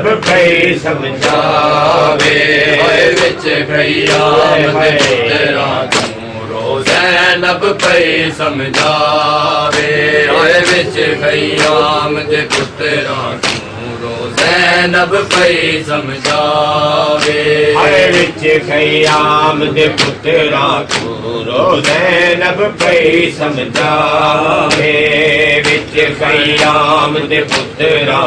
नभ पई समझावे विच खयामत तेरा ज़ैनब पई समझावे विच खयामत पुत्रा ज़ैनब पई समझावे विच खयामत पुत्रा ज़ैनब पई समझावे विच खयामत पुत्रा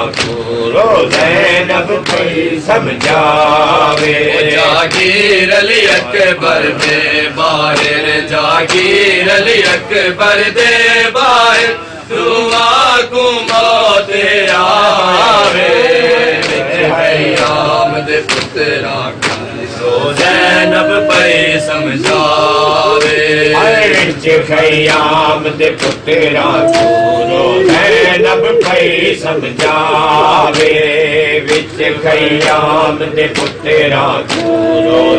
ज़ैनब पई समझावे जागीर अली अकबर दे बाहिर जागीर अली अकबर दे बाहिर दुआ को मौत आवे खयामत पुत्रा ज़ैनब पई समझावे विच खयामत पुत्रा ज़ैनब पई समझावे विच खयामत पुत्रा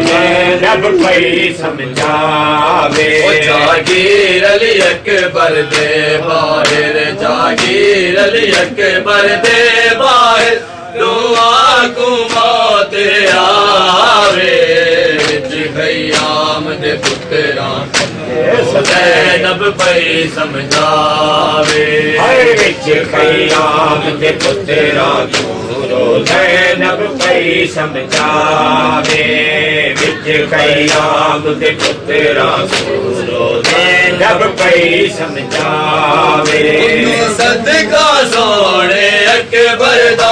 ज़ैनब पई समझावे जागीर अली अकबर दे बाहिर जागीर अली अकबर दे बाहिर दुआ को मौत आवे विच खयामत पुत्रा ज़ैनब पई समझावे विच खयामत पुत्रा ज़ैनब पई समझावे विच खयामत पुत्रा ज़ैनब पई समझावे सदका सोने अकबर दा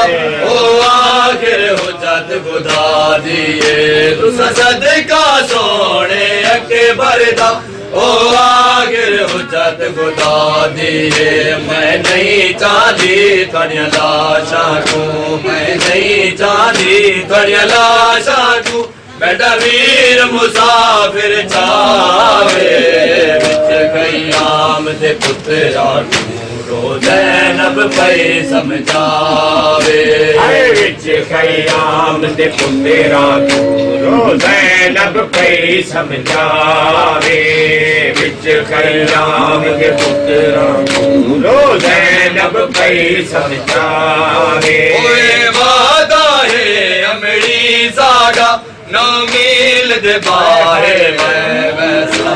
ओ आखिर हुज्जत खुदा दिए तुसा सदका सोने अकबर दा ओ आखिर हुज्जत खुदा दिए मैं नहीं चाहती थोड़िया लाशा को मैं नहीं चाहती थोड़िया लाशा को बेटा वीर मुसाफिर चावे विच खयामत पुत्रा ज़ैनब पई समझावे विच खयामत पुत्रा ज़ैनब पई समझावे विच खयामत पुत्रा ज़ैनब पई समझावे वादा है अमड़ी सागा नौ मील दे बाहे वैसा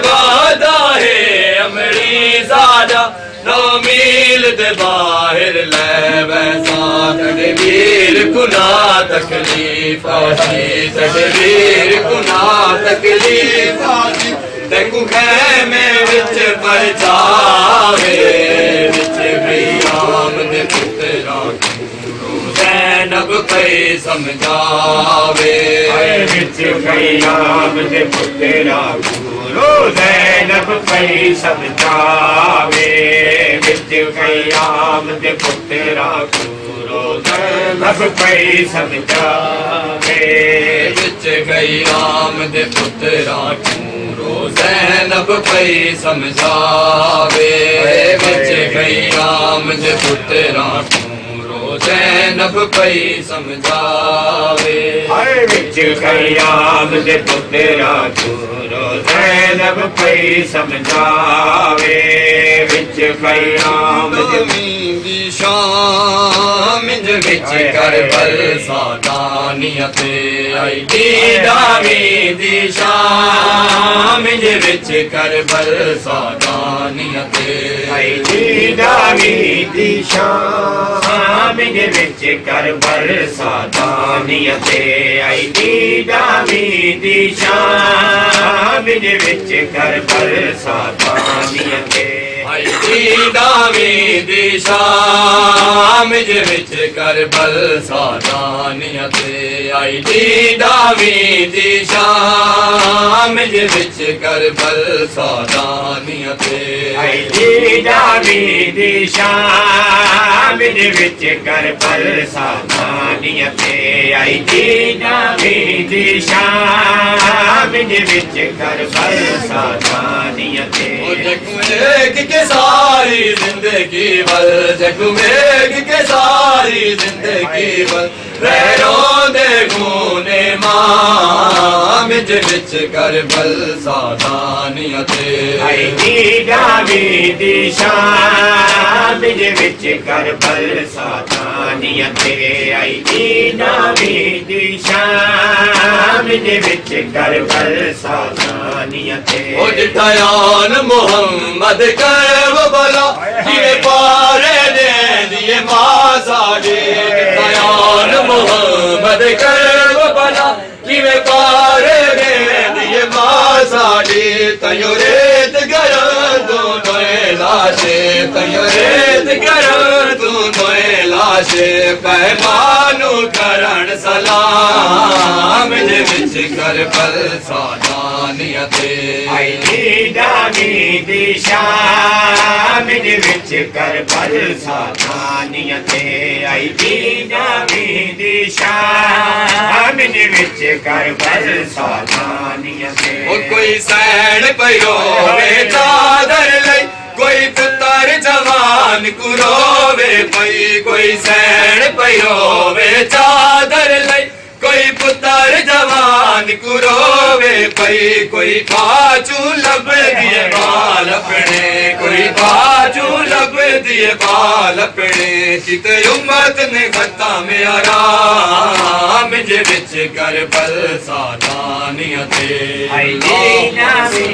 वादा है अमड़ी सागा नौ मील दे बाहिर ले वैसा तकदीर गुना तकलीफ आसी तकदीर गुना तकलीफ आसी तेकू खैमे विच पर जावे विच खयामत पुत्रा ज़ैनब पई समझावे विच खयामत पुत्रा ज़ैनब पई समझावे विच खयामत पुत्रा ज़ैनब पई समझावे विच खयामत पुत्रा ज़ैनब पई समझावे विच खयामत पुत्रा ज़ैनब पई समझावे विच खयामत पुत्रा ज़ैनब पई समझावे विच खयामत दी शाम विच करबल सादानियत आई दीदामी दी शाम विच करबल सादानियत आई दीदामी दी शाम विच करबल सादानियत आई दीदामी दी शाम विच करबल सादानियत आई दीदामी दी शाम विच करबल सादानियत आई दीदामी दी शाम विच करबल सादानियत आई दीदामी दी शाम विच करबल सादानियत आई दीदामी दी शाम विच करबल सादानियत जग के सारी जिंदगी वल जग के सारी सारी जिंदगी बल रैरों दे खूने मां मिज विच कर बल सादानियां ते आई दीदावी दिशा मिज विच कर बल सादानियां ते आई दीदावी दिशा मिज विच कर बल सादानियां ते ओ जिठायान मोहम्मद कर वो भला जिवे पारे दे दिए मां साडी जिठायान मोहम्मद कर वो भला जिवे पारे दे दिए मां साडी तयो रेत गर दोनों लाशे तयो रेत गर दोनों लाशे पैमानु करण सलाम दे विच कर बल सादानियां ते आई दीदावी दिशा मिज विच कर बल सादानियां ते आई दीदावी दिशा मिज विच कर बल सादानियां ते ओ कोई सैन पयोवे चादर लई कोई पुत्र जवान कुरोवे पई कोई सैन पयोवे चादर लई कोई पुत्र जवान कुरोवे पई कोई बाजू लब दिए बाल अपने कोई बाजू लब दिए बाल अपने चित उम्मत ने खता में आराम जे विच कर बल सादानियां ते आई दीदावी